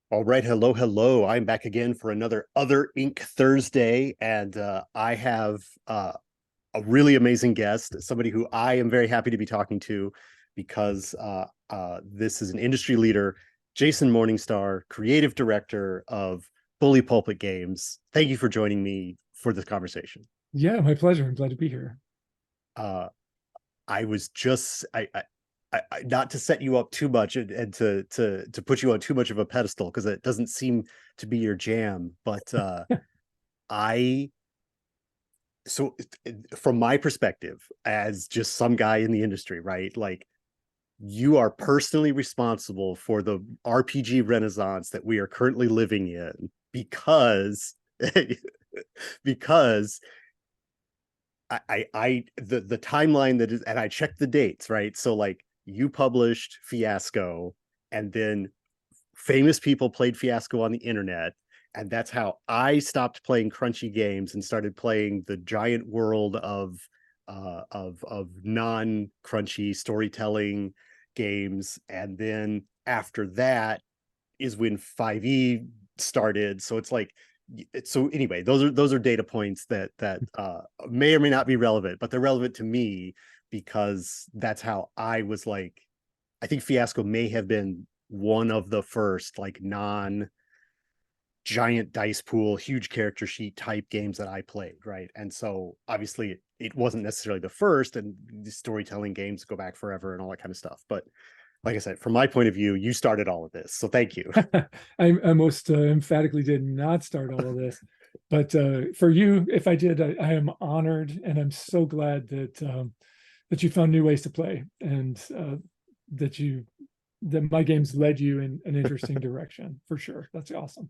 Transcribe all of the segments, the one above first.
All right, hello, hello. I'm back again for another Other Ink Thursday, and I have a really amazing guest, somebody who I am very happy to be talking to because this is an industry leader, Jason Morningstar, creative director of Bully Pulpit Games. Thank you for joining me for this conversation. Yeah, my pleasure. I'm glad to be here. Uh, I was just not to set you up too much and to put you on too much of a pedestal because it doesn't seem to be your jam, but I so from my perspective as just some guy in the industry, right? Like you are personally responsible for the RPG renaissance that we are currently living in because because the timeline that is, and I checked the dates, right? So like you published Fiasco, and then famous people played Fiasco on the internet, and that's how I stopped playing crunchy games and started playing the giant world of non-crunchy storytelling games. And then after that is when 5e started. So it's like, so anyway, those are data points that may or may not be relevant, but they're relevant to me because that's how I was like, I think Fiasco may have been one of the first like non giant dice pool, huge character sheet type games that I played, right? And so obviously it wasn't necessarily the first, and the storytelling games go back forever and all that kind of stuff. But like I said, from my point of view, you started all of this. So thank you. I most emphatically did not start all of this, but for you, if I did, I am honored, and I'm so glad that you found new ways to play, and that you that my games led you in an interesting direction for sure. That's awesome.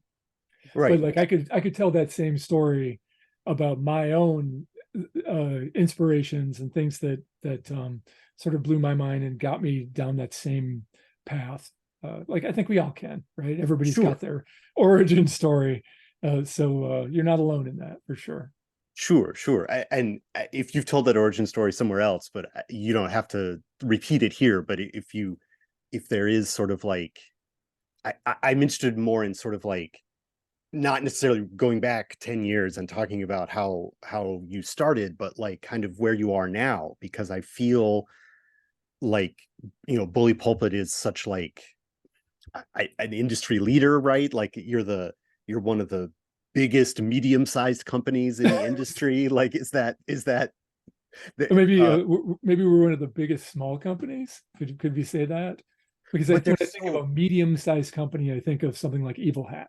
But Right. like I could tell that same story about my own inspirations and things that sort of blew my mind and got me down that same path. Like I think we all can, right? Everybody's got Sure. their origin story, so you're not alone in that for sure. Sure, sure. And if you've told that origin story somewhere else, but you don't have to repeat it here. But if there is sort of like, I'm interested more in sort of like not necessarily going back 10 years and talking about how you started, but like kind of where you are now, because I feel like, Bully Pulpit is such like an industry leader, right? Like you're one of the biggest medium-sized companies in the industry. Like, is that Maybe uh maybe we're one of the biggest small companies. Could we say that? Because but when there's I think of so a medium-sized company, I think of something like Evil Hat,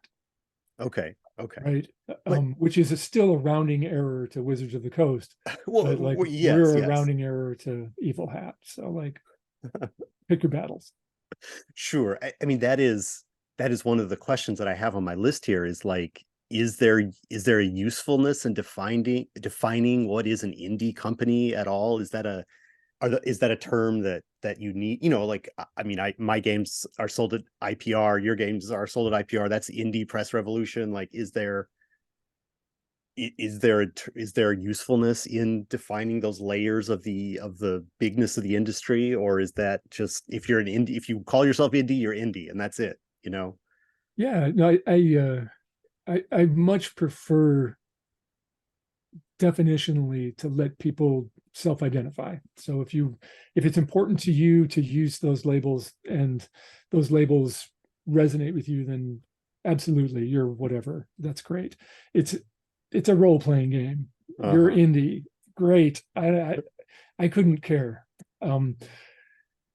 okay, okay. right? But Which is still a rounding error to Wizards of the Coast, but like yes, we're a yes. rounding error to Evil Hat. So like pick your battles. Sure. I mean, that is one of the questions that I have on my list here is like, is there a usefulness in defining what is an indie company at all? Is that a term that you need? Like I mean, my games are sold at IPR, your games are sold at IPR. That's indie press revolution. Like, is there a usefulness in defining those layers of the bigness of the industry, or is that just if you're an indie, if you call yourself indie, you're indie and that's it? Yeah, no, I much prefer definitionally to let people self-identify. So if it's important to you to use those labels and those labels resonate with you, then absolutely you're whatever. That's great. It's it's a role-playing game. You're Uh-huh. indie. Great. I couldn't care. Um,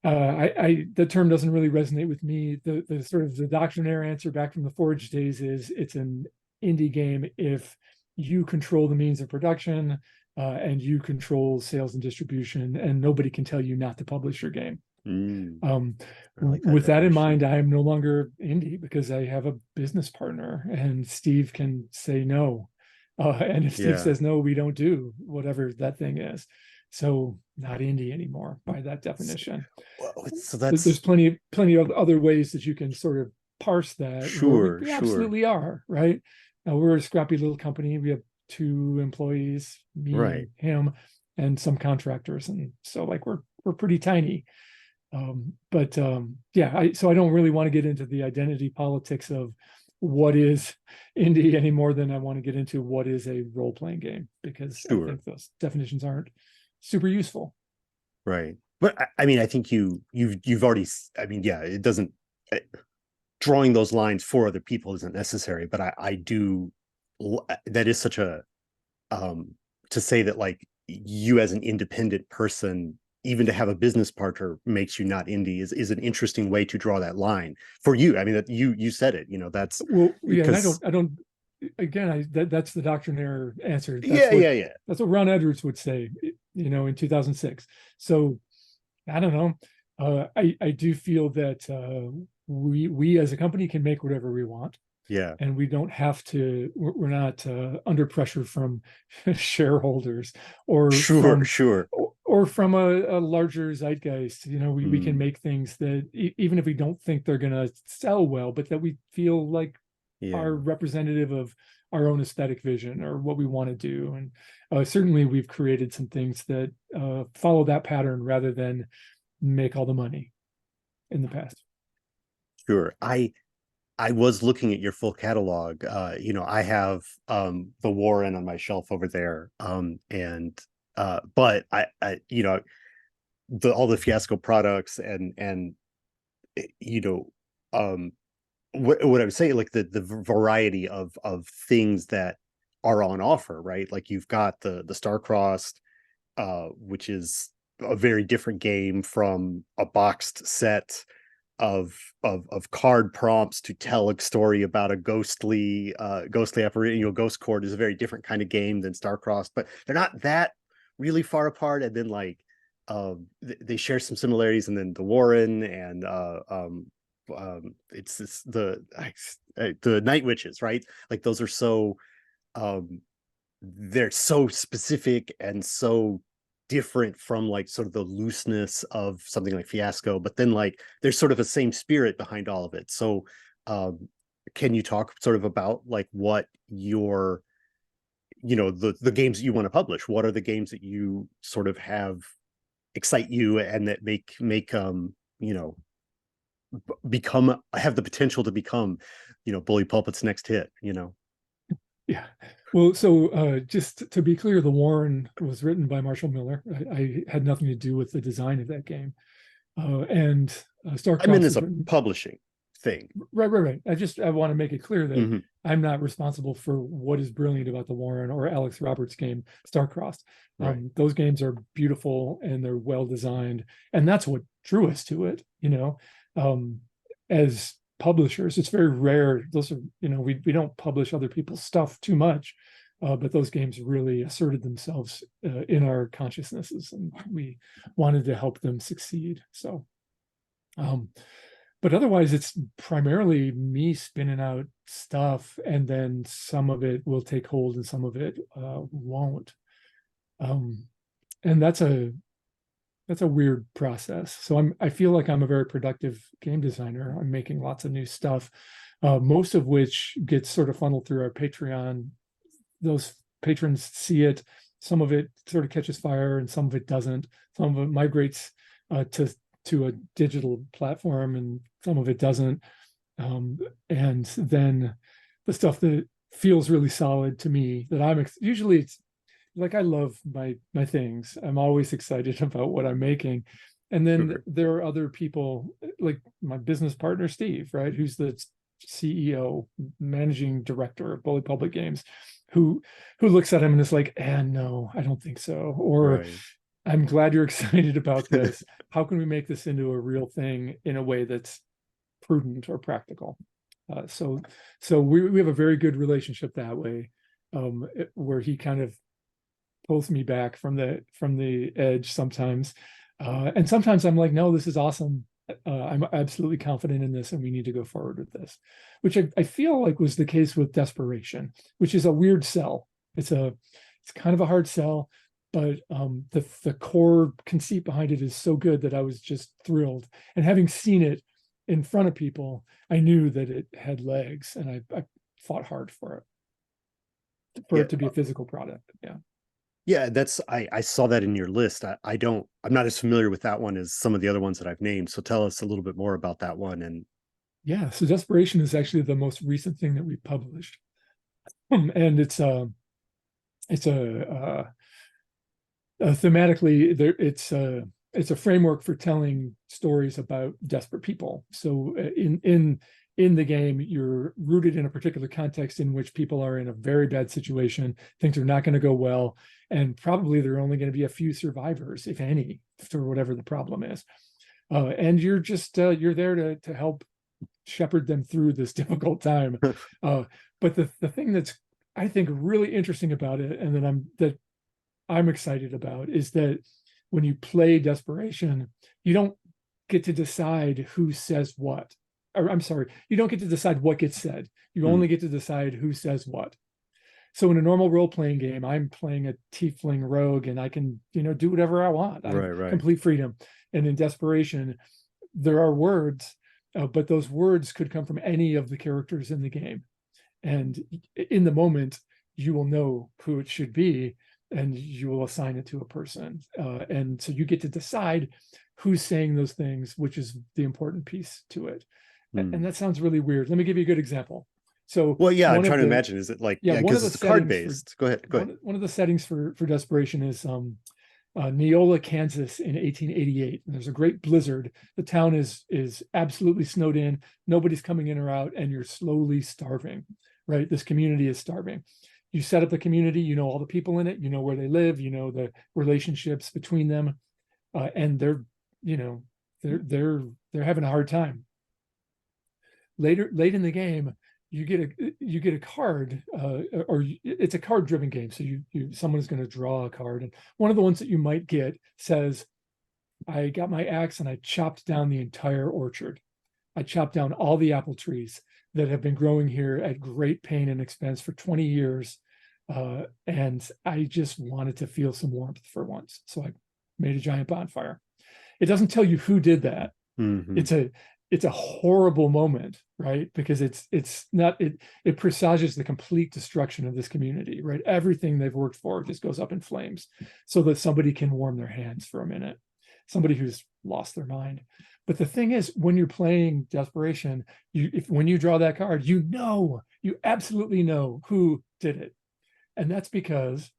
I the term doesn't really resonate with me. The sort of the doctrinaire answer back from the Forge days is it's an indie game if you control the means of production, and you control sales and distribution, and nobody can tell you not to publish your game. Mm, Um, I like that with that in definition. mind, I am no longer indie because I have a business partner, and Steve can say no. And if Steve Yeah. says no, we don't do whatever that thing is. So not indie anymore by that So, definition. so There's that's plenty of other ways that you can sort of parse that where sure, we sure. absolutely are, right? Now we're a scrappy little company. We have two employees, me Right. and him, and some contractors. And so like we're pretty tiny. Yeah, so I don't really want to get into the identity politics of what is indie any more than I want to get into what is a role-playing game, because I Sure. think those definitions aren't super useful. Right. But I mean, I think you've already, I mean, yeah, it doesn't, drawing those lines for other people isn't necessary, but I do, that is such a, um, to say that like you as an independent person, even to have a business partner makes you not indie is an interesting way to draw that line for you. I mean, that you said it, that's Well, yeah, and because, I don't, again, that's the doctrinaire answer. yeah, yeah, yeah. That's what Ron Edwards would say, in 2006. So I don't know. I do feel that we as a company can make whatever we want, Yeah. and we don't have to. We're not under pressure from shareholders or Sure, from sure. or from a larger zeitgeist. We can Mm, make things that even if we don't think they're going to sell well, but that we feel like yeah. are representative of our own aesthetic vision or what we want to do. And certainly we've created some things that follow that pattern rather than make all the money in the past. Sure. I was looking at your full catalog. I have the Warren on my shelf over there. And but all the Fiasco products and eh, you know, um what I would say, like the variety of things that are on offer, right? Like you've got the Star-Crossed, which is a very different game from a boxed set of card prompts to tell a story about a ghostly apparition. Ghost Court is a very different kind of game than Star-Crossed, but they're not that really far apart. And then like they share some similarities, and then the Warren and it's the Night Witches, right? Like those are so um they're so specific and so different from like sort of the looseness of something like Fiasco, but then like there's sort of a same spirit behind all of it. So um can you talk sort of about like what your the games that you want to publish? What are the games that you sort of have excite you and that make become have the potential to become Bully Pulpit's next hit? Yeah. Well, so just to be clear, The Warren was written by Marshall Miller. I had nothing to do with the design of that game. And I mean, Star-Crossed as was a written. publishing thing. Right. I want to make it clear that Hmm. I'm not responsible for what is brilliant about the Warren or Alex Roberts' game, Star-Crossed. Right. Those games are beautiful and they're well designed, and that's what drew us to it. As publishers, it's very rare. Those are, we don't publish other people's stuff too much, but those games really asserted themselves in our consciousnesses, and we wanted to help them succeed. So. But otherwise it's primarily me spinning out stuff, and then some of it will take hold and some of it won't. Um, and that's a weird process. So I feel like I'm a very productive game designer. I'm making lots of new stuff, most of which gets sort of funneled through our Patreon. Those patrons see it. Some of it sort of catches fire and some of it doesn't. Some of it migrates to a digital platform and some of it doesn't. And then the stuff that feels really solid to me that usually it's like I love my things. I'm always excited about what I'm making. And then Sure. there are other people like my business partner, Steve, right? Who's the CEO, managing director of Bully Public Games, who looks at him and is like, no, I don't think so. Or Right. I'm glad you're excited about this. How can we make this into a real thing in a way that's prudent or practical? So we have a very good relationship that way, where he kind of pulls me back from the edge sometimes, and sometimes I'm like, no, this is awesome. I'm absolutely confident in this, and we need to go forward with this, which I feel like was the case with Desperation, which is a weird sell. It's kind of a hard sell, but the core conceit behind it is so good that I was just thrilled. And having seen it in front of people, I knew that it had legs, and I fought hard for Yeah. it to be a physical product. Yeah. Yeah, that's I saw that in your list. I'm not as familiar with that one as some of the other ones that I've named. So tell us a little bit more about that one. And Yeah, so Desperation is actually the most recent thing that we published. And it's thematically there it's a framework for telling stories about desperate people. So in the game, you're rooted in a particular context in which people are in a very bad situation. Things are not going to go well, and probably there are only going to be a few survivors, if any, for whatever the problem is. And you're just you're there to help shepherd them through this difficult time. But the thing that's, I think, really interesting about it, and that I'm excited about, is that when you play Desperation, you don't get to decide who says what. Or I'm sorry, you don't get to decide what gets said. You hmm, only get to decide who says what. So in a normal role-playing game, I'm playing a tiefling rogue and I can, do whatever I want. I have right, right. complete freedom. And in Desperation, there are words, but those words could come from any of the characters in the game. And in the moment, you will know who it should be, and you will assign it to a person. And so you get to decide who's saying those things, which is the important piece to it. Hmm. And that sounds really weird. Let me give you a good example. So Well, yeah, I'm one of trying to the imagine. Is it like, yeah yeah, one because of the it's card settings for based. Go ahead, go ahead. one of the settings for Desperation is Neola, Kansas in 1888. And there's a great blizzard. The town is absolutely snowed in. Nobody's coming in or out, and you're slowly starving, right? This community is starving. You set up the community, you know all the people in it, you know where they live, you know the relationships between them, and you know, they're having a hard time. Late in the game, you get a card, or it's a card driven game. So someone is going to draw a card, and one of the ones that you might get says, I got my axe and I chopped down the entire orchard. I chopped down all the apple trees that have been growing here at great pain and expense for 20 years. And I just wanted to feel some warmth for once. So I made a giant bonfire. It doesn't tell you who did that. Hmm. It's a horrible moment, right? Because it's not it presages the complete destruction of this community, right? Everything they've worked for just goes up in flames, so that somebody can warm their hands for a minute, somebody who's lost their mind. But the thing is, when you're playing Desperation, when you draw that card, you absolutely know who did it. And that's because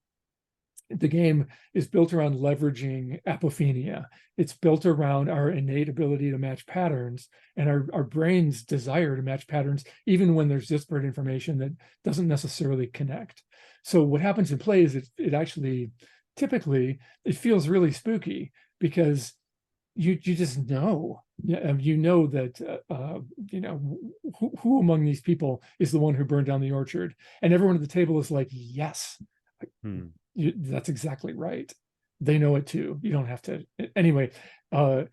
the game is built around leveraging apophenia. It's built around our innate ability to match patterns and our brain's desire to match patterns, even when there's disparate information that doesn't necessarily connect. So what happens in play is it actually, typically, it feels really spooky because you just know, you know that who among these people is the one who burned down the orchard, and everyone at the table is like, yes, Hmm. that's exactly right. They know it too. You don't have to. Anyway, uh,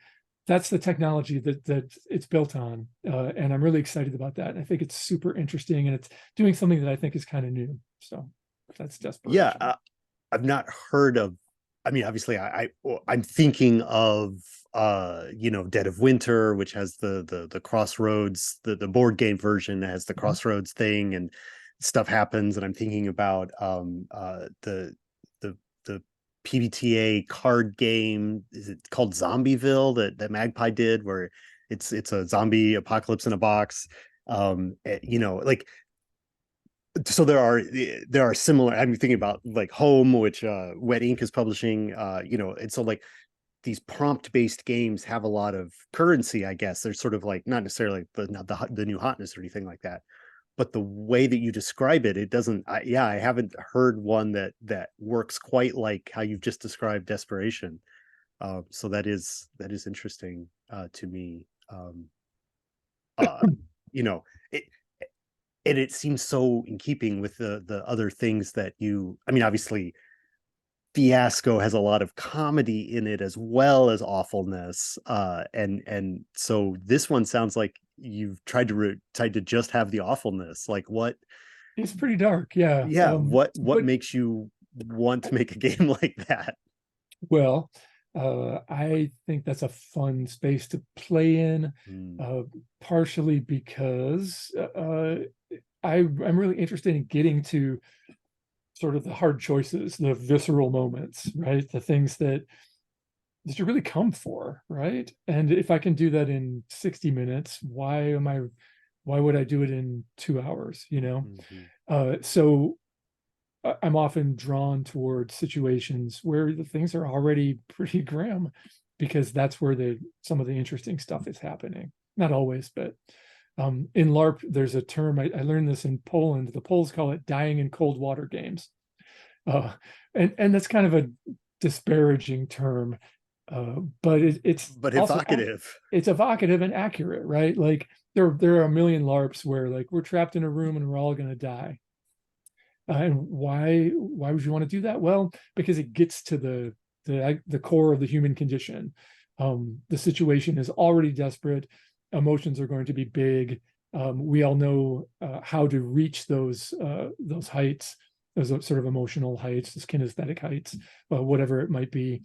that's the technology that it's built on, and I'm really excited about that. And I think it's super interesting, and it's doing something that I think is kind of new. So that's Yeah, Desperation. I've not heard of. I mean, obviously, I'm thinking of Dead of Winter, which has the crossroads, the board game version has the Mhm. crossroads thing, and stuff happens. And I'm thinking about the PBTA card game. Is it called Zombieville that Magpie did, where it's a zombie apocalypse in a box. Like, so there are similar. I'm thinking about like Home, which Wet Ink is publishing. And so like these prompt based games have a lot of currency. I guess they're sort of like not necessarily the new hotness or anything like that, but the way that you describe it, it doesn't. I haven't heard one that works quite like how you've just described Desperation. So that is interesting to me. Uh, you know, it, and it seems so in keeping with the other things that you. I mean, obviously, Fiasco has a lot of comedy in it as well as awfulness, and so this one sounds like you've tried to just have the awfulness. Like what? It's pretty dark, yeah. Yeah, what But makes you want to make a game like that? well, I think that's a fun space to play in, Hmm. uh, partially because I'm really interested in getting to sort of the hard choices, the visceral moments, right? The things that you really come for, right? And if I can do that in 60 minutes, why would I do it in 2 hours, you know? Mhm. So I'm often drawn towards situations where the things are already pretty grim, because that's where some of the interesting stuff is happening. Not always, but in LARP, there's a term, I learned this in Poland. The Poles call it dying in cold water games. Uh, and that's kind of a disparaging term, but it's But also evocative. it's evocative and accurate, right? Like there are a million LARPs where like we're trapped in a room and we're all going to die. And why would you want to do that? Well, because it gets to the core of the human condition. The situation is already desperate. Emotions are going to be big. We all know how to reach those heights, those sort of emotional heights, those kinesthetic heights, whatever it might be.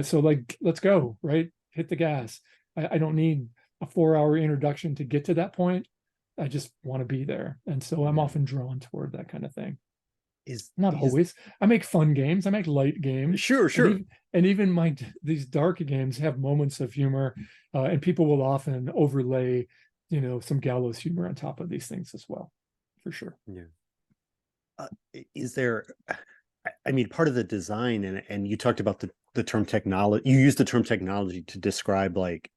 So like, let's go, right? Hit the gas. I don't need a 4 hour introduction to get to that point. I just want to be there. And so I'm Yeah. often drawn toward that kind of thing. Not Is always. I make fun games. I make light games, sure, and sure. even my these dark games have moments of humor, and people will often overlay, some gallows humor on top of these things as well, for sure. Yeah. Is there, I mean, part of the design, and you talked about the term technology, you used the term technology to describe like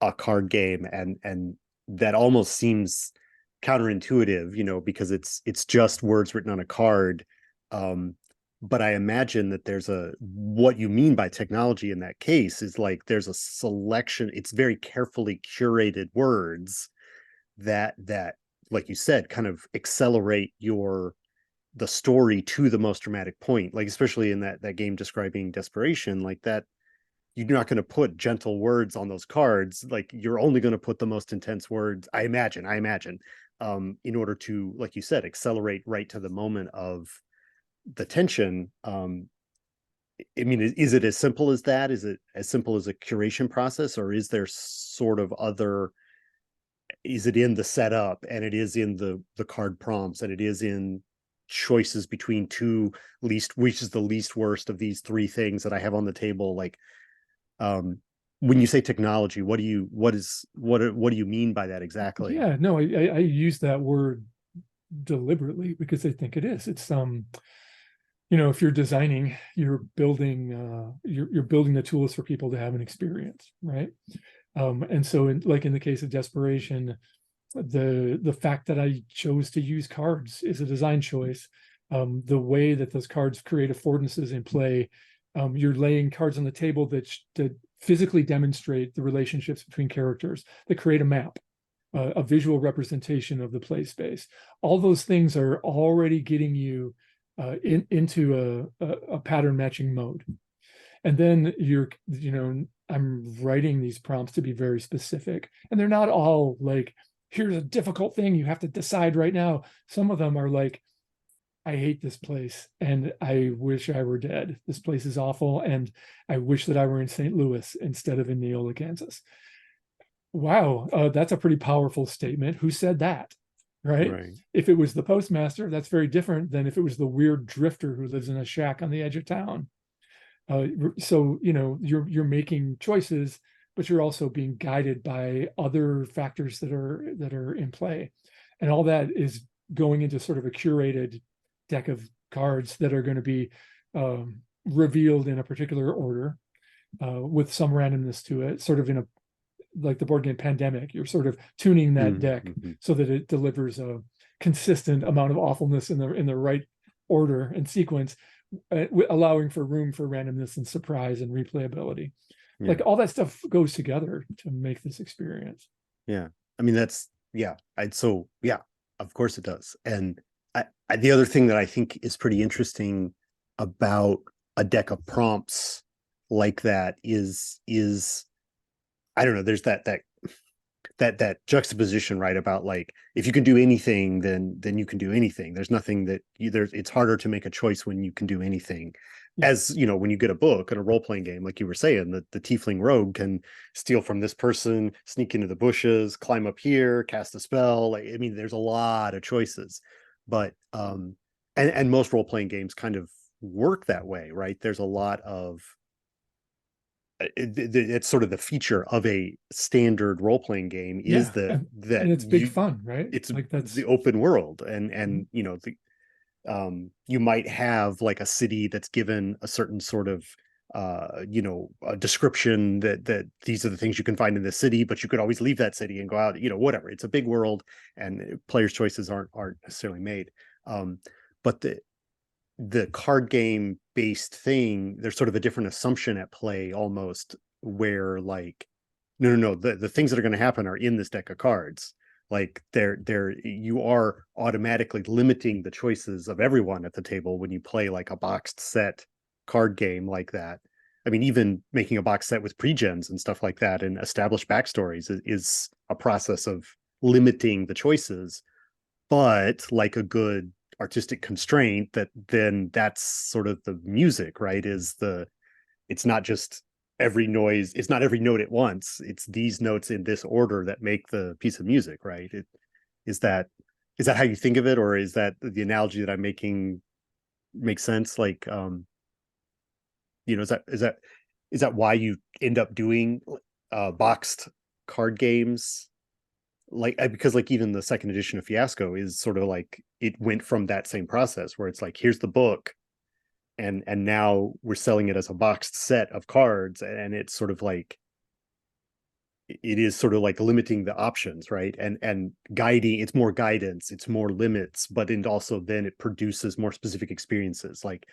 a card game, and that almost seems counterintuitive, because it's just words written on a card. Um, but I imagine that there's what you mean by technology in that case is like there's a selection, it's very carefully curated words that, like you said, kind of accelerate the story to the most dramatic point, like especially in that game describing Desperation, like that you're not going to put gentle words on those cards. Like you're only going to put the most intense words, I imagine, in order to, like you said, accelerate right to the moment of the tension. I mean, is it as simple as that? Is it as simple as a curation process, or is there sort of other, is it in the setup, and it is in the card prompts, and it is in choices between two least, which is the least worst of these three things that I have on the table? Like, um when you say technology, what do you mean by that exactly? Yeah, no, I use that word deliberately because I think it is. It's if you're designing, you're building the tools for people to have an experience, right? And so in the case of Desperation, the fact that I chose to use cards is a design choice. The way that those cards create affordances in play, you're laying cards on the table that physically demonstrate the relationships between characters, that create a map, a visual representation of the play space. All those things are already getting you into a pattern matching mode. And then I'm writing these prompts to be very specific, and they're not all like, here's a difficult thing you have to decide right now. Some of them are like, I hate this place and I wish I were dead. This place is awful, and I wish that I were in St. Louis instead of in Neola, Kansas. Wow, that's a pretty powerful statement. Who said that? Right? Right. If it was the postmaster, that's very different than if it was the weird drifter who lives in a shack on the edge of town. So you're making choices, but you're also being guided by other factors that are in play, and all that is going into sort of a curated deck of cards that are going to be revealed in a particular order, with some randomness to it, sort of in a like the board game Pandemic. You're sort of tuning that deck Mm-hmm. so that it delivers a consistent amount of awfulness in the right order and sequence, allowing for room for randomness and surprise and replayability. Yeah. Like all that stuff goes together to make this experience. Yeah. I mean, that's, yeah. Yeah, of course it does. And the other thing that I think is pretty interesting about a deck of prompts like that is I don't know, there's that juxtaposition, right? About like, if you can do anything, then you can do anything. There's nothing that it's harder to make a choice when you can do anything. Yeah. As you know, when you get a book and a role-playing game, like you were saying, the tiefling rogue can steal from this person, sneak into the bushes, climb up here, cast a spell. Like, I mean, there's a lot of choices. But and most role-playing games kind of work that way, right? There's a lot of it's sort of the feature of a standard role-playing game is Yeah, that and it's big you fun, right? it's Like the that's open world, and Mhm. you know, you might have like a city that's given a certain sort of you know, a description that these are the things you can find in this city, but you could always leave that city and go out, you know, whatever. It's a big world, and players' choices aren't necessarily made. um but the card game based thing, there's sort of a different assumption at play almost, where like, no, the things that are going to happen are in this deck of cards. Like they're you are automatically limiting the choices of everyone at the table when you play like a boxed set card game like that. I mean, even making a box set with pre-gens and stuff like that and established backstories is a process of limiting the choices. But like a good artistic constraint, that then that's sort of the music, right? Is the it's not just every noise, it's not every note at once, it's these notes in this order that make the piece of music, right? It is that is that how you think of it, or is that the analogy that I'm making makes sense? Like, you know, is that why you end up doing boxed card games, like because like even the second edition of Fiasco is sort of like it went from that same process where it's like, here's the book, and now we're selling it as a boxed set of cards, and it's sort of like it is sort of like limiting the options, right? And guiding, it's more guidance, it's more limits, but it also then it produces more specific experiences. Like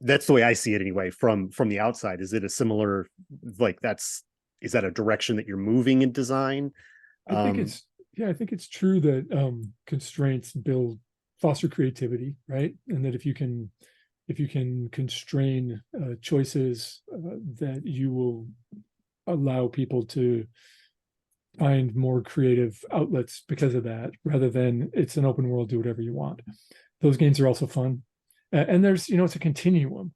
that's the way I see it anyway, from the outside. Is it a similar, like, that's, is that a direction that you're moving in design? I think um it's yeah, I think it's true that constraints build foster creativity, right? And that if you can constrain choices, that you will allow people to find more creative outlets because of that, rather than it's an open world, do whatever you want. Those games are also fun. And there's, it's a continuum.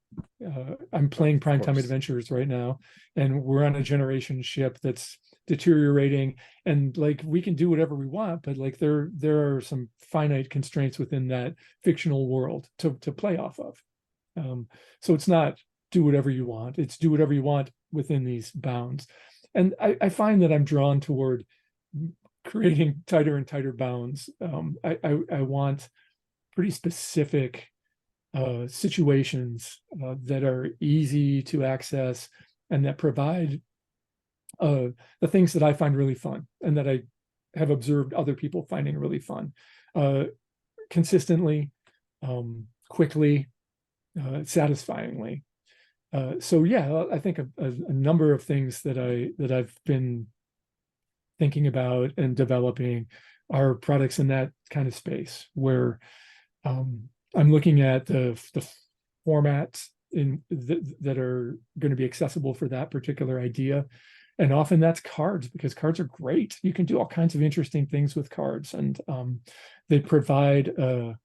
I'm playing of Primetime course. Adventures right now, and we're on a generation ship that's deteriorating, and like we can do whatever we want, but like there are some finite constraints within that fictional world to play off of. Um, so it's not do whatever you want, it's do whatever you want within these bounds. And I find that I'm drawn toward creating tighter and tighter bounds. I want pretty specific situations that are easy to access and that provide uh, the things that I find really fun and that I have observed other people finding really fun, uh, consistently, quickly, satisfyingly. So yeah, I think a number of things that I've been thinking about and developing are products in that kind of space where I'm looking at the formats that are going to be accessible for that particular idea. And often that's cards, because cards are great. You can do all kinds of interesting things with cards, and they provide a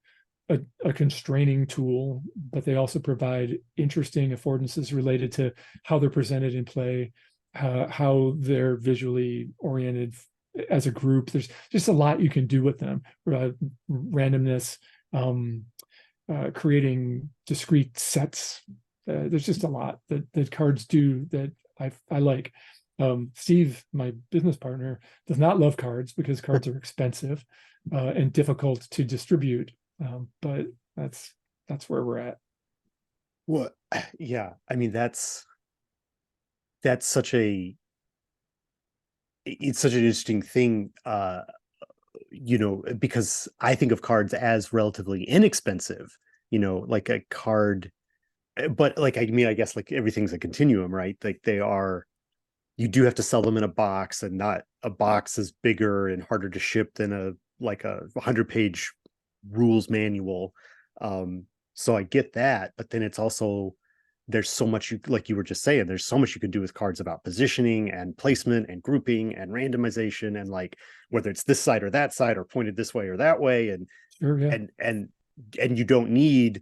constraining tool, but they also provide interesting affordances related to how they're presented in play, how they're visually oriented as a group. There's just a lot you can do with them. Randomness, um, creating discrete sets. There's just a lot that cards do that I like. Steve, my business partner, does not love cards because cards are expensive and difficult to distribute. But that's where we're at. Well, yeah, I mean, that's such a it's such an interesting thing, you know, because I think of cards as relatively inexpensive, you know, like a card. But like, I mean, I guess like everything's a continuum, right? Like they are, you do have to sell them in a box, and not a box is bigger and harder to ship than a like a 100-page rules manual. So I get that, but then it's also, there's so much, you like you were just saying, there's so much you can do with cards about positioning and placement and grouping and randomization, and like whether it's this side or that side or pointed this way or that way, Sure, yeah. and and and you don't need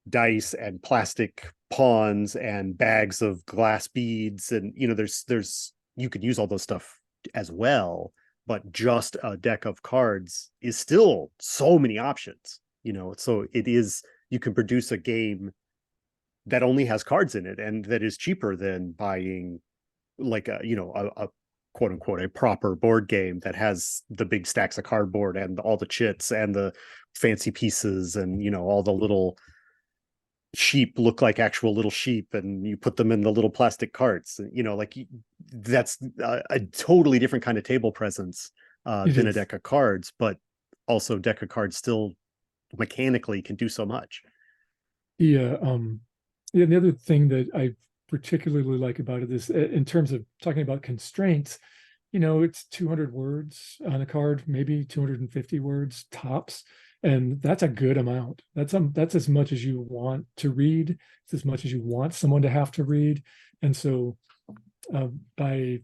dice and plastic pawns and bags of glass beads, and you know, there's you could use all those stuff as well, but just a deck of cards is still so many options, so it is, you can produce a game that only has cards in it and that is cheaper than buying like a quote unquote a proper board game that has the big stacks of cardboard and all the chits and the fancy pieces and all the little sheep look like actual little sheep and you put them in the little plastic carts, like that's a totally different kind of table presence It than a is. deck of cards, but also deck of cards still mechanically can do so much. Yeah. Yeah, the other thing that I particularly like about it is in terms of talking about constraints, it's 200 words on a card, maybe 250 words tops. And that's a good amount. That's as much as you want to read. It's as much as you want someone to have to read. And so by,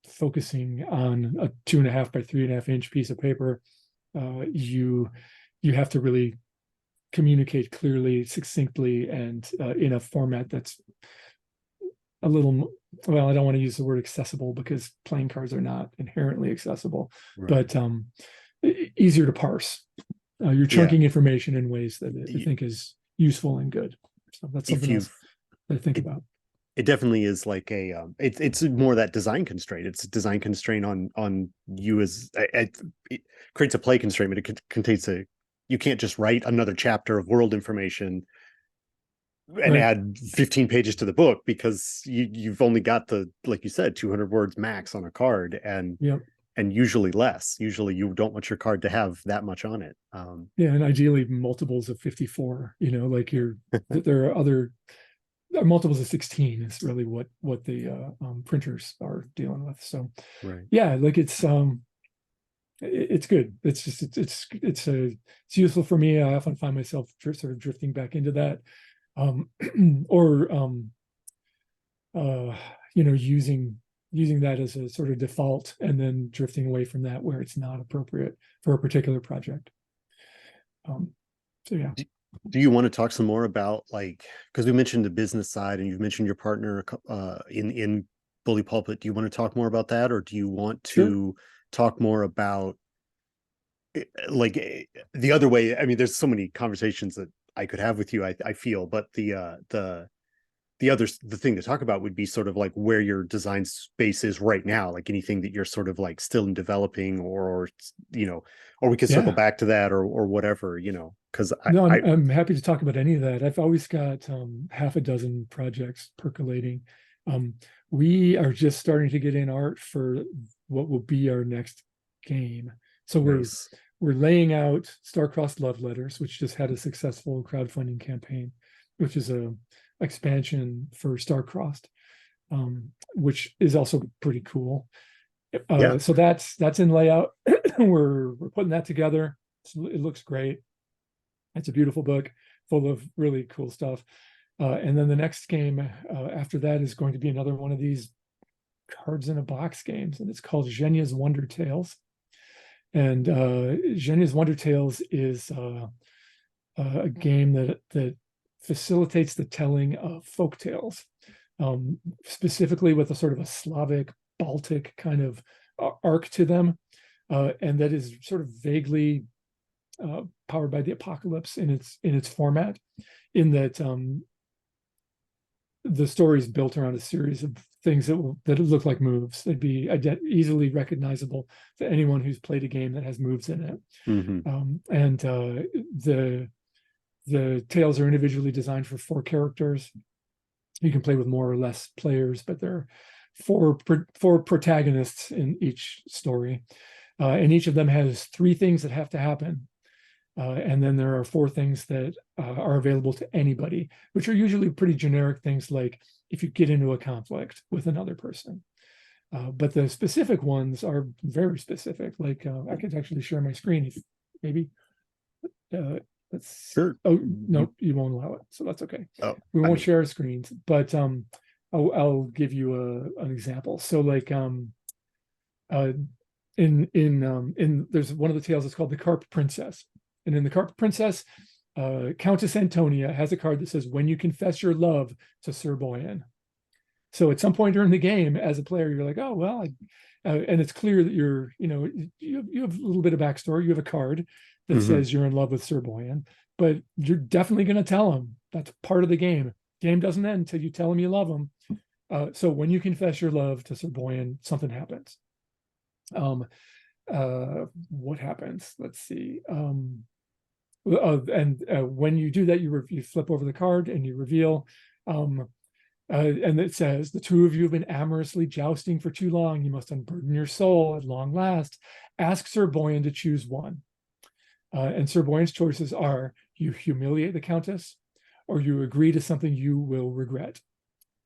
focusing on a 2.5 by 3.5 inch piece of paper, you have to really communicate clearly, succinctly, and in a format that's a little, well, I don't want to use the word accessible because playing cards are not inherently accessible, Right. but easier to parse. You're Yeah. chunking information in ways that I think is useful and good. So that's If something else you've that I think it, about. it definitely is like it's more that design constraint. It's a design constraint on you as it creates a play constraint, but it contains you can't just write another chapter of world information and Right. add 15 pages to the book because you've only got the, like you said, 200 words max on a card, Yeah. and usually less. Usually you don't want your card to have that much on it. Yeah. And ideally multiples of 54, like there are other multiples of 16 is really what the printers are dealing with. So Right. yeah, like it's good. It's just it's useful for me. I often find myself sort of drifting back into that, or uh, using that as a sort of default, and then drifting away from that where it's not appropriate for a particular project. So yeah, Do you want to talk some more about, like, because we mentioned the business side and you've mentioned your partner in Bully Pulpit. Do you want to talk more about that, or do you want sure. to talk more about like the other way? I mean, there's so many conversations that I could have with you, I feel, but the thing to talk about would be sort of like where your design space is right now, like anything that you're sort of like still in developing, or we could circle Yeah. back to that, or whatever, because No, I I'm happy to talk about any of that. I've always got half a dozen projects percolating. Um, we are just starting to get in art for what will be our next game. So nice. we're laying out Star-Crossed Love Letters, which just had a successful crowdfunding campaign, which is a expansion for Star-Crossed, which is also pretty cool. Yeah. So that's in layout. We're putting that together. It looks great. It's a beautiful book full of really cool stuff. And then the next game after that is going to be another one of these cards in a box games, and it's called Zhenya's Wonder Tales. And Zhenya's Wonder Tales is a game that facilitates the telling of folk tales, specifically with a sort of a Slavic, Baltic kind of arc to them, and that is sort of vaguely powered by the apocalypse in its format, in that the story is built around a series of things that look like moves. They'd be easily recognizable to anyone who's played a game that has moves in it. Mm-hmm. And the tales are individually designed for 4 characters. You can play with more or less players, but there are four protagonists in each story, and each of them has 3 things that have to happen. And then there are 4 things that are available to anybody, which are usually pretty generic things like if you get into a conflict with another person. But the specific ones are very specific. Like I could actually share my screen if maybe. Let's. Sure. Oh no, you won't allow it, so that's okay. Oh, We I won't mean, share screens, but I'll give you an example. So like uh, in there's one of the tales that's called the Carp Princess, and in the Carp Princess, Countess Antonia has a card that says, "When you confess your love to Sir Boyan." So at some point during the game, as a player, you're like, "Oh well," and it's clear that you have a little bit of backstory. You have a card, that says you're in love with Sir Boyan, but you're definitely going to tell him. That's part of the game. Game doesn't end until you tell him you love him. So when you confess your love to Sir Boyan, something happens. What happens? Let's see. When you do that, you flip over the card and you reveal. And it says, the two of you have been amorously jousting for too long. You must unburden your soul at long last. Ask Sir Boyan to choose one. And Sir Boyan's choices are: you humiliate the Countess, or you agree to something you will regret.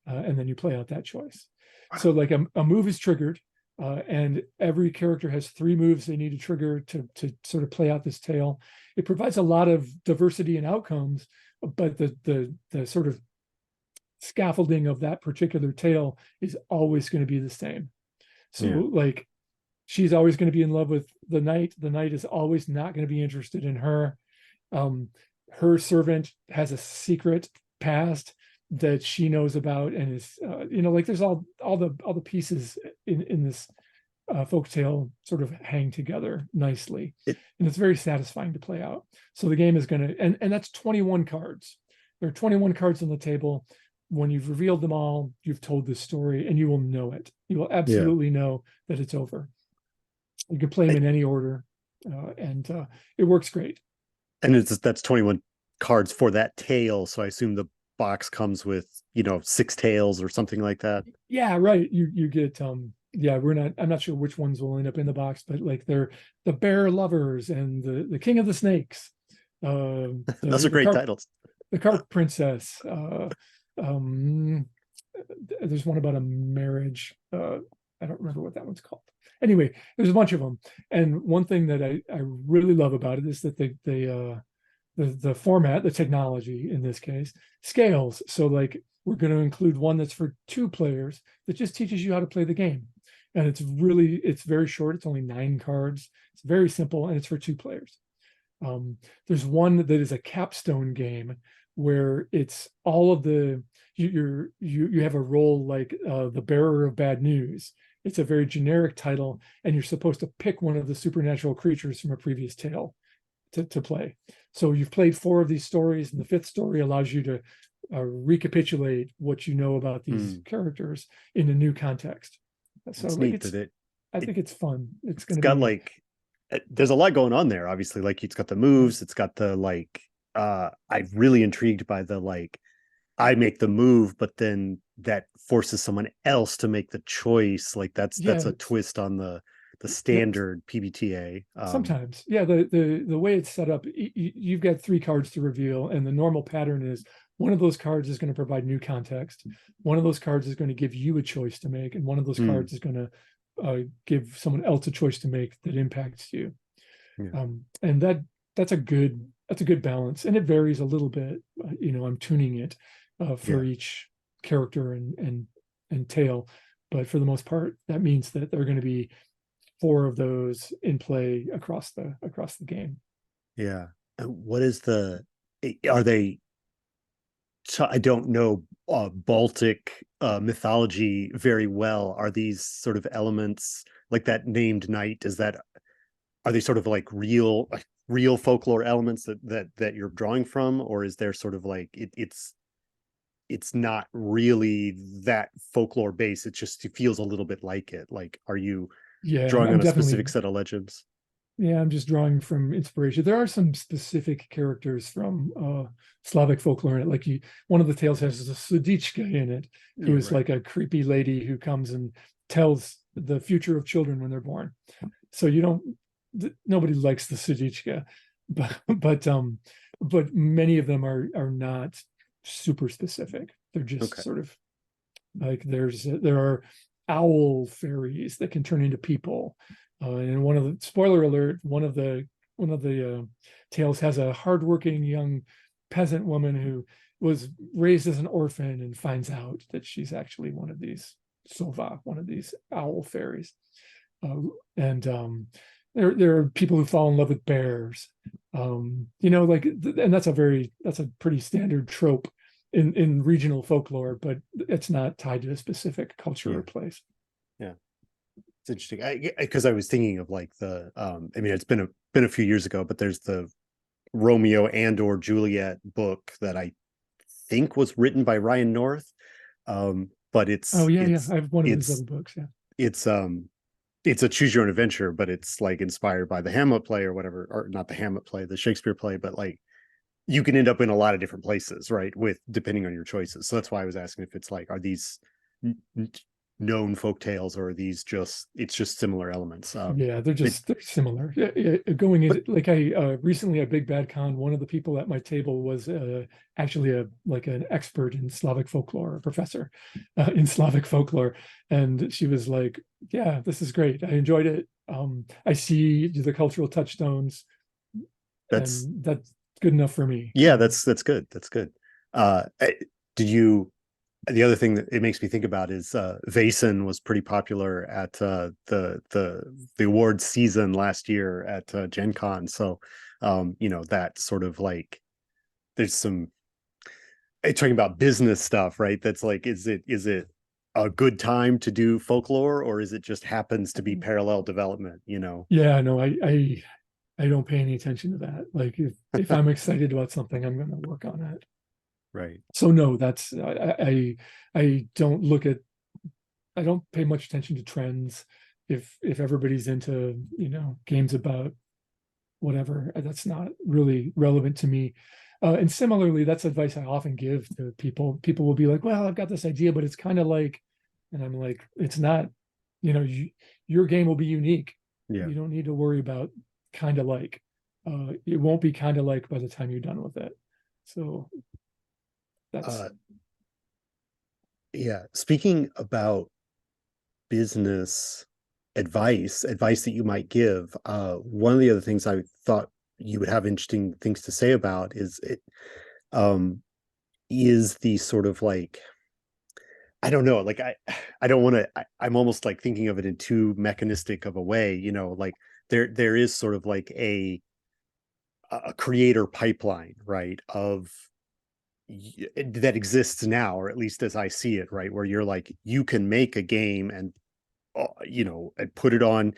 And then you play out that choice. Wow. So like a move is triggered, and every character has 3 moves they need to trigger to sort of play out this tale. It provides a lot of diversity in outcomes, but the sort of scaffolding of that particular tale is always going to be the same. So like, she's always going to be in love with the knight. The knight is always not going to be interested in her. Her servant has a secret past that she knows about, and is like, there's all the pieces in this folktale sort of hang together nicely, and it's very satisfying to play out. So the game is going to, and that's 21 cards. There are 21 cards on the table. When you've revealed them all, you've told this story, and you will know it. You will absolutely know that it's over. You can play them in any order, and it works great. And that's 21 cards for that tale. So I assume the box comes with 6 tales or something like that. Yeah, right. You get I'm not sure which ones will end up in the box, but like they're the Bear Lovers and the King of the Snakes. Those are great titles. The Carp Princess. There's one about a marriage. I don't remember what that one's called. Anyway, there's a bunch of them. And one thing that I really love about it is that the format, the technology in this case, scales. So like, we're going to include one that's for 2 players that just teaches you how to play the game. And it's very short. It's only 9 cards. It's very simple, and it's for 2 players. There's one that is a capstone game where it's all of you have a role like the bearer of bad news. It's a very generic title, and you're supposed to pick one of the supernatural creatures from a previous tale to play. So you've played 4 of these stories, and the 5th story allows you to recapitulate what you know about these characters in a new context. So like, I think it's fun. It's got like, there's a lot going on there. Obviously, like, it's got the moves. It's got the like. I'm really intrigued by the like, I make the move, but then that forces someone else to make the choice. Like that's a twist on the standard PBTA. Sometimes, the way it's set up, you've got 3 cards to reveal, and the normal pattern is one of those cards is going to provide new context. One of those cards is going to give you a choice to make, and one of those cards is going to give someone else a choice to make that impacts you. And that's a good balance, and it varies a little bit. I'm tuning it for each character and tale, but for the most part, that means that there are going to be 4 of those in play across the game. Yeah. What is are they? I don't know Baltic mythology very well. Are these sort of elements like that named knight? Are they sort of like real folklore elements that you're drawing from, or is there sort of like it's not really that folklore based? It feels a little bit like it. Like, are you drawing on a specific set of legends? Yeah, I'm just drawing from inspiration. There are some specific characters from Slavic folklore in it. Like one of the tales has a Sudichka in it, who is like a creepy lady who comes and tells the future of children when they're born. So nobody likes the Sudichka, but many of them are not super specific. They're just sort of like, there are owl fairies that can turn into people. And one of the, spoiler alert, one of the tales has a hardworking young peasant woman who was raised as an orphan and finds out that she's actually one of these sova, one of these owl fairies. And there are people who fall in love with bears. And that's a pretty standard trope in regional folklore, but it's not tied to a specific culture or place. Yeah. It's interesting because I was thinking of like the I mean it's been a few years ago, but there's the Romeo and or Juliet book that I think was written by Ryan North. But Oh yeah, yeah. I have one of his other books. Yeah. it's it's a choose your own adventure, but it's like inspired by the Hamlet play or whatever, or not the Hamlet play, the Shakespeare play, but like you can end up in a lot of different places, right? With depending on your choices. So that's why I was asking if it's like, are these known folk tales or are these just it's just similar elements? Yeah, they're But, similar. Yeah, yeah, going but into like I recently at Big Bad Con, one of the people at my table was actually a like an expert in Slavic folklore, a professor in Slavic folklore, and she was like, "Yeah, this is great. I enjoyed it. I see the cultural touchstones, that's and that's good enough for me." yeah, that's good. That's good. Did you the other thing that it makes me think about is Vason was pretty popular at the awards season last year at Gen Con. So you know, that sort of like there's some talking about business stuff, right? That's like, is it a good time to do folklore or is it just happens to be parallel development, you know? Yeah, no, I don't pay any attention to that. Like if I'm excited about something, I'm going to work on it. Right. So no, that's I don't look at I don't pay much attention to trends. If everybody's into, games about whatever, that's not really relevant to me. And similarly, that's advice I often give to people. People will be like, "Well, I've got this idea, but it's kind of like," and I'm like, "It's not. Your game will be unique. Yeah. You don't need to worry about kind of like. It won't be kind of like by the time you're done with it." So that's Uh, yeah. Speaking about business advice that you might give, one of the other things I thought you would have interesting things to say about um, is the sort of like, I don't know, like I don't want to, I'm almost like thinking of it in too mechanistic of a way, you know, like there is sort of like a creator pipeline, right, of that exists now, or at least as I see it, right, where you're like you can make a game and you know, and put it on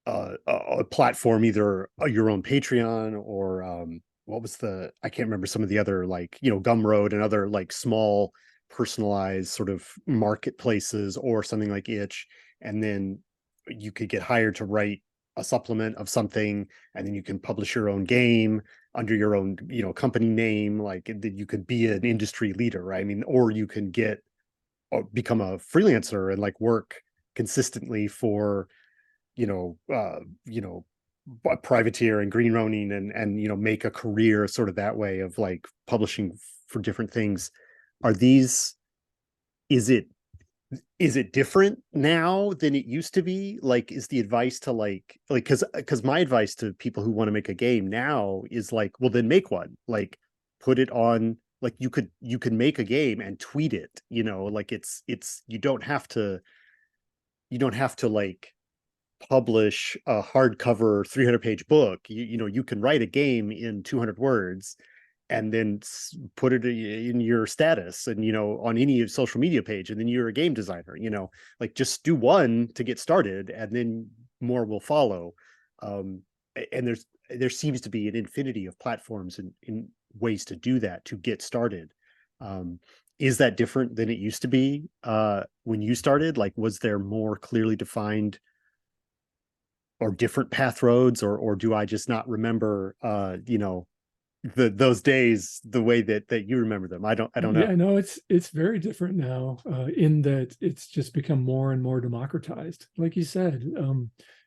a platform, either your own Patreon or what was the I can't remember some of the other, like, you know, Gumroad and other like small personalized sort of marketplaces or something like Itch, and then you could get hired to write a supplement of something, and then you can publish your own game under your own, you know, company name, like that you could be an industry leader, right? I mean, or you can get or become a freelancer and like work consistently for, you know, privateer and green ronin and you know, make a career sort of that way of like publishing for different things. Are these is it is it different now than it used to be? Like, is the advice to like because my advice to people who want to make a game now is like, well, then make one, like put it on, like you can make a game and tweet it, you know, like it's you don't have to like publish a hardcover 300-page book. You know, you can write a game in 200 words and then put it in your status and, you know, on any social media page, and then you're a game designer, you know, like just do one to get started and then more will follow. um and there seems to be an infinity of platforms and in ways to do that, to get started. um is that different than it used to be when you started? Like, was there more clearly defined or different path roads, or do I just not remember you know, those days the way that you remember them? I don't know. Yeah, no, it's very different now, in that it's just become more and more democratized. Like you said,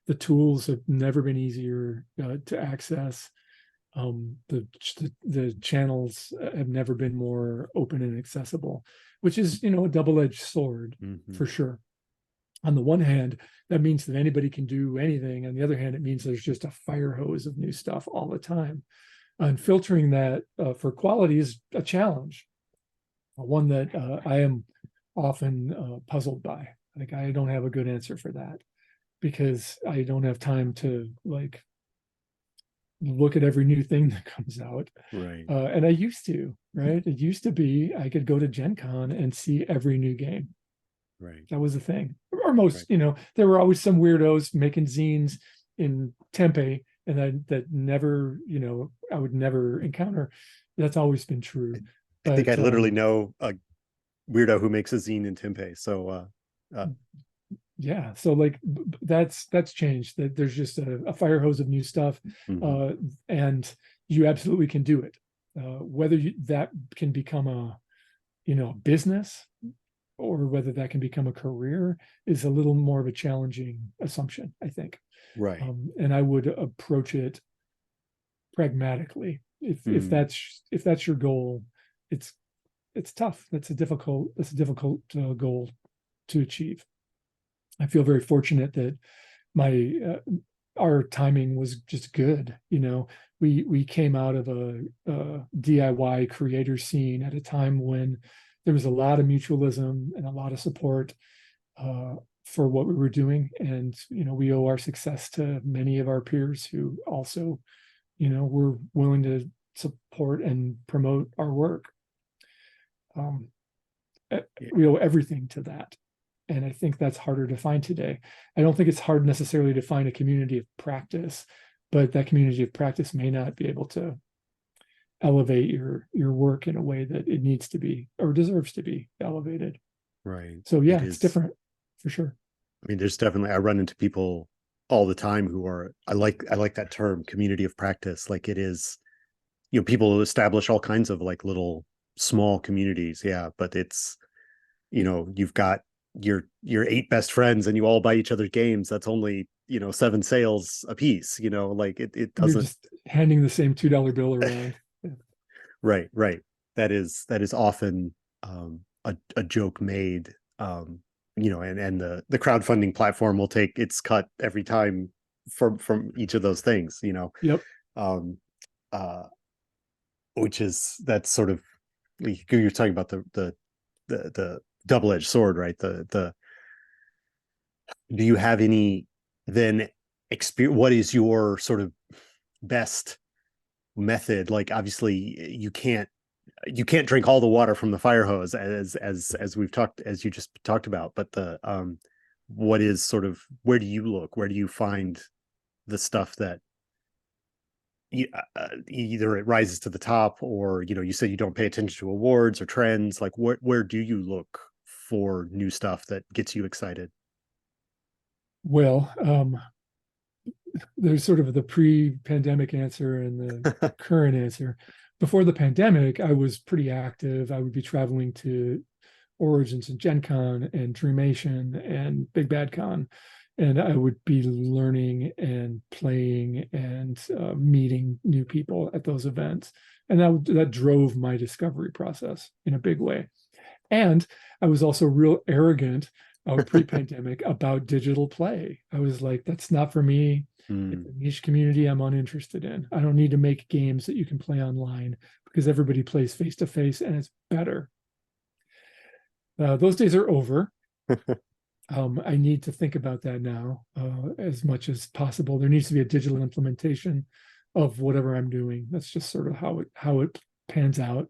the tools have never been easier to access. The channels have never been more open and accessible, which is, a double-edged sword Mhm. for sure. On the one hand, that means that anybody can do anything. On the other hand, it means there's just a fire hose of new stuff all the time. And filtering that for quality is a challenge, one that I am often puzzled by. Like, I don't have a good answer for that because I don't have time to like look at every new thing that comes out. Right. And I used to, right? It used to be I could go to Gen Con and see every new game. Right. That was the thing. Or Right. most, there were always some weirdos making zines in Tempe, and that never, I would never encounter. That's always been true. I think I But literally know a weirdo who makes a zine in Tempe. So yeah, so like that's changed. That there's just a fire hose of new stuff, mhm. uh, and you absolutely can do it. Whether that can become a business, or whether that can become a career, is a little more of a challenging assumption, I think. Right. And I would approach it pragmatically. Mm. If that's your goal, it's it's tough. That's a difficult goal to achieve. I feel very fortunate that my our timing was just good. We came out of a DIY creator scene at a time when there was a lot of mutualism and a lot of support for what we were doing, and we owe our success to many of our peers who also were willing to support and promote our work. Um, Yeah. we owe everything to that. And I think that's harder to find today. I don't think it's hard necessarily to find a community of practice, but that community of practice may not be able to elevate your work in a way that it needs to be or deserves to be elevated. Right. So It yeah, it's is. different for sure. I mean, there's definitely, I run into people all the time who are, I like that term, community of practice. Like it is, people establish all kinds of like little small communities. Yeah. But it's, you've got your eight best friends and you all buy each other's games. That's only, seven sales a piece, like it You're doesn't. just handing the same $2 bill around. Right. Right. That is often a joke made, and the crowdfunding platform will take its cut every time from each of those things, Yep. um, uh, which is that's sort of you're talking about the double-edged sword, right? The do you have any then experience? What is your sort of best method? Like obviously you can't drink all the water from the fire hose as we've talked as you just talked about, but the what is sort of where do you look, where do you find the stuff that either it rises to the top, or you said you don't pay attention to awards or trends, like where do you look for new stuff that gets you excited? Well, there's sort of the pre-pandemic answer and the current answer. Before the pandemic, I was pretty active. I would be traveling to Origins and Gen Con and Dreamation and Big Bad Con. And I would be learning and playing and meeting new people at those events. And that drove my discovery process in a big way. And I was also real arrogant pre-pandemic about digital play. I was like, that's not for me. It's Mm, a niche community I'm uninterested in. I don't need to make games that you can play online because everybody plays face to face and it's better. Those days are over. I need to think about that now as much as possible. There needs to be a digital implementation of whatever I'm doing. That's just sort of how it pans out.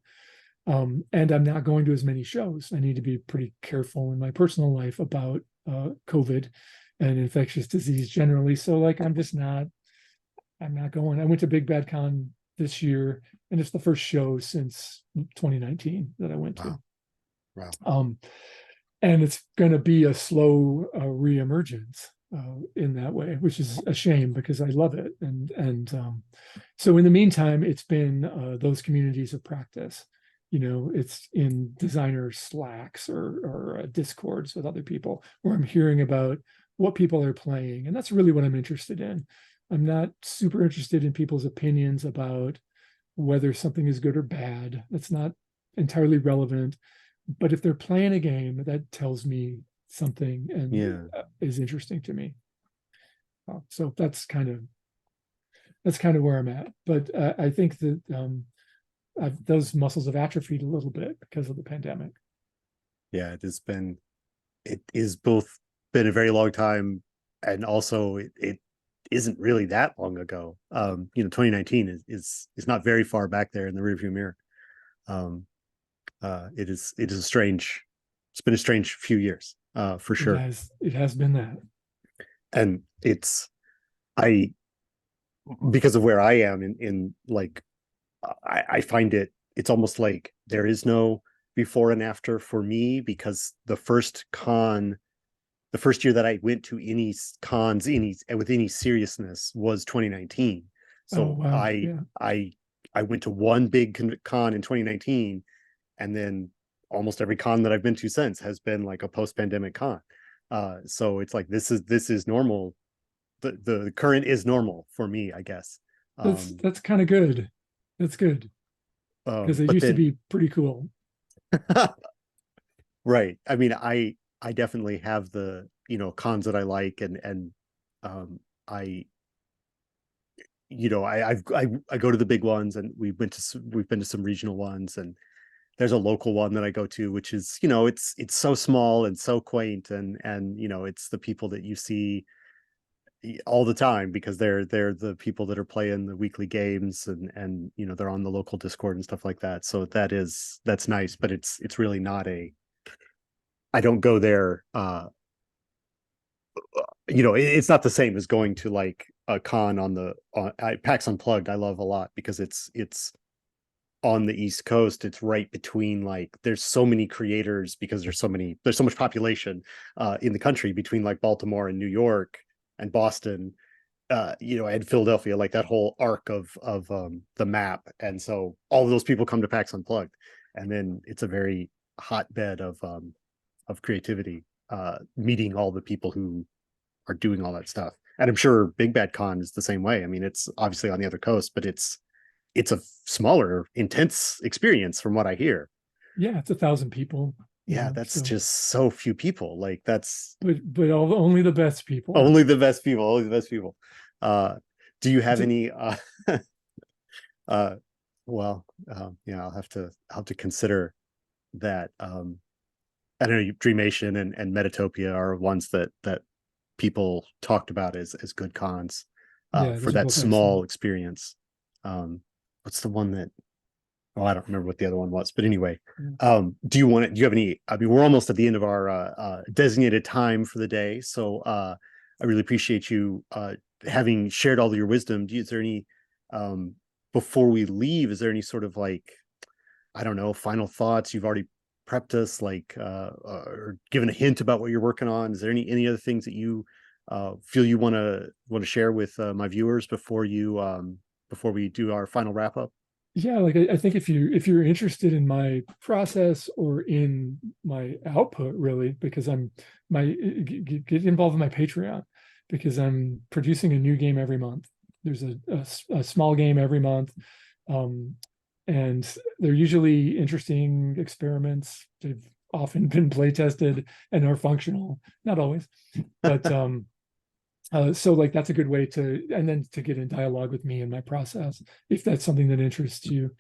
And I'm not going to as many shows. I need to be pretty careful in my personal life about COVID and infectious disease generally. So like I'm not going. I went to Big Bad Con this year, and it's the first show since 2019 that I went to. wow. Wow. Um, and it's going to be a slow reemergence in that way, which is a shame because I love it. And so in the meantime, it's been those communities of practice. It's in designer Slacks or Discords with other people where I'm hearing about what people are playing, and that's really what I'm interested in. I'm not super interested in people's opinions about whether something is good or bad. That's not entirely relevant. But if they're playing a game, that tells me something and Yeah. is interesting to me. So that's kind of where I'm at. But I think that those muscles have atrophied a little bit because of the pandemic. Yeah, it is both been a very long time, and also it isn't really that long ago. 2019 is not very far back there in the rearview mirror. um it is a strange, it's been a strange few years. for sure. It has been that. And I, because of where I am in like, I find it's almost like there is no before and after for me, because the first year that I went to any cons with any seriousness was 2019. Oh So wow, yeah. I went to one big con in 2019, and then almost every con that I've been to since has been like a post-pandemic con. So it's like this is normal. The current is normal for me, I guess. Um, That's kind of good. That's good because it but used to then be pretty cool. right. I mean, I definitely have the, cons that I like, and um I I go to the big ones, and we've been to some regional ones, and there's a local one that I go to, which is, it's so small and so quaint, and it's the people that you see all the time, because they're the people that are playing the weekly games, and they're on the local Discord and stuff like that. So that's nice, but it's really not a I don't go there. It's not the same as going to like a con on PAX Unplugged. I love a lot because it's on the East Coast. It's right between, like, there's so many creators, because there's so much population in the country, between like Baltimore and New York and Boston, and Philadelphia, like that whole arc of the map. And so all of those people come to PAX Unplugged, and then it's a very hotbed of creativity, meeting all the people who are doing all that stuff. And I'm sure Big Bad Con is the same way. I mean, it's obviously on the other coast, but it's a smaller, intense experience from what I hear. Yeah, it's 1,000 people, Yeah, that's so just so few people. Like, that's but only the best people. only the best people, only the best people. Do you have It's a, any uh well, yeah, I'll have to consider that. I don't know, Dreamation and Metatopia are ones that people talked about as good cons yeah, for those are that both excellent. small experience. What's the one that Oh, I don't remember what the other one was, but anyway, Yeah. do you have any, I mean, we're almost at the end of our designated time for the day. So I really appreciate you having shared all of your wisdom. Is there any, um, before we leave, is there any sort of, like, I don't know, final thoughts? You've already prepped us, like, or given a hint about what you're working on. Is there any other things that you feel you want to share with my viewers before we do our final wrap up? Yeah, like I think if you're interested in my process or in my output, really, because get involved in my Patreon, because I'm producing a new game every month. There's a small game every month, um, and they're usually interesting experiments. They've often been play tested and are functional, not always, but so like that's a good way to, and then to get in dialogue with me and my process, if that's something that interests you.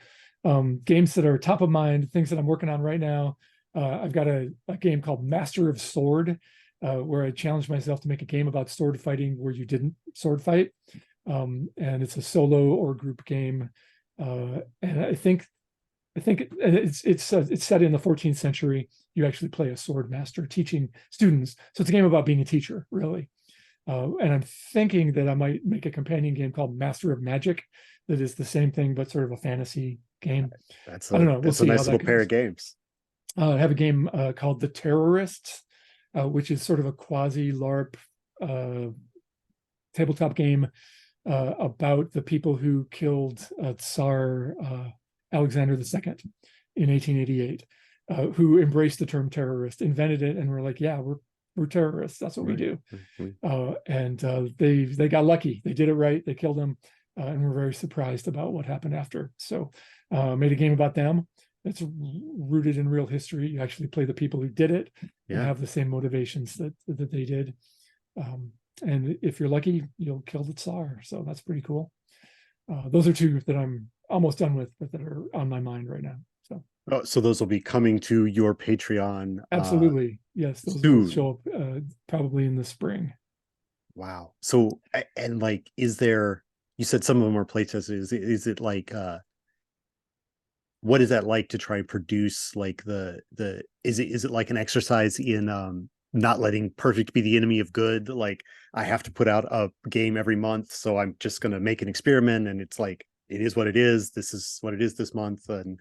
Games that are top of mind, things that I'm working on right now. I've got a game called Master of Sword, where I challenged myself to make a game about sword fighting where you didn't sword fight. And it's a solo or group game. And I think it's set in the 14th century. You actually play a sword master teaching students. So it's a game about being a teacher, really. And I'm thinking that I might make a companion game called Master of Magic that is the same thing, but sort of a fantasy game. I don't know. We'll That's a see how nice that little pair of goes. games. I have a game called The Terrorists, which is sort of a quasi LARP tabletop game about the people who killed Tsar Alexander II in 1888, who embraced the term terrorist, invented it, and were like, yeah, we're terrorists. That's what we Right. do. And they got lucky. They did it right. They killed him, and were very surprised about what happened after. So made a game about them. It's rooted in real history. You actually play the people who did it and Yeah. have the same motivations that they did. And if you're lucky, you'll kill the Tsar. So that's pretty cool. Those are two that I'm almost done with, but that are on my mind right now. So Oh, so those will be coming to your Patreon absolutely, yes, those will soon. show up probably in the spring. Wow. So and like, is there? You said some of them are playtested. Is it like what is that like to try and produce, like, the is it like an exercise in not letting perfect be the enemy of good. Like, I have to put out a game every month, so I'm just going to make an experiment, and it's like, it is what it is. This is what it is this month. And,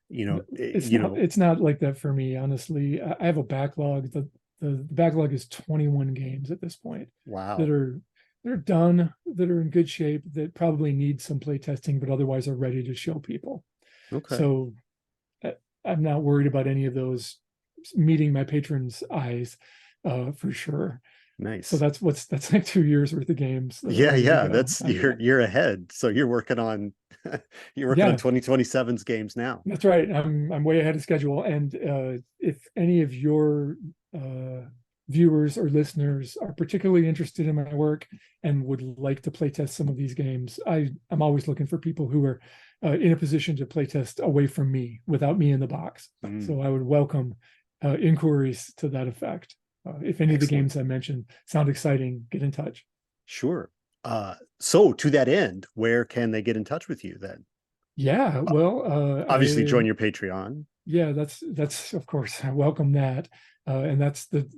It's not like that for me, honestly. I have a backlog. The backlog is 21 games at this point that wow. are they're done, that are in good shape, that probably need some play testing, but otherwise are ready to show people. Okay. So I'm not worried about any of those meeting my patrons' eyes, for sure. So Nice. that's like 2 years worth of games that are Yeah, ready to yeah. go. That's you're ahead. So you're working on you're working on Yeah, 2027's games now. that's right. I'm way ahead of schedule. And if any of your viewers or listeners are particularly interested in my work and would like to play test some of these games, I'm always looking for people who are in a position to play test away from me, without me in the box. Mm, So I would welcome inquiries to that effect. If any of the excellent. games I mentioned sound exciting, get in touch. Sure. So to that end, where can they get in touch with you then? Yeah, Uh, well, Obviously, join your Patreon. yeah, that's of course, I welcome that, and that's the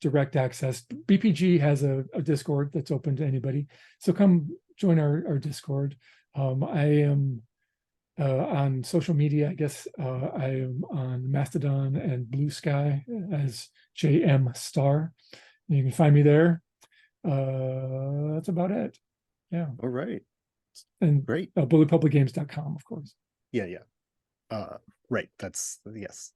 direct access. BPG has a Discord that's open to anybody, so come join our Discord. I am on social media. I guess I am on Mastodon and Blue Sky as JMStar. You can find me there. That's about it. Yeah, All right. and Great. bulletpublicgames.com, of course. Yeah, yeah. Right. That's yes.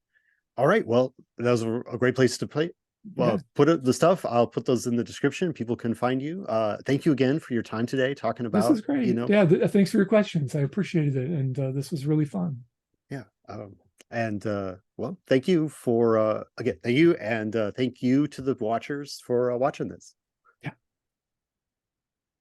All right. Well, that was a great place to play. Yeah. The stuff. I'll put those in the description. People can find you. Thank you again for your time today, talking This about, is great. Yeah, thanks for your questions. I appreciated it, and this was really fun. yeah. And well, thank you for again, thank you, and thank you to the watchers for watching this.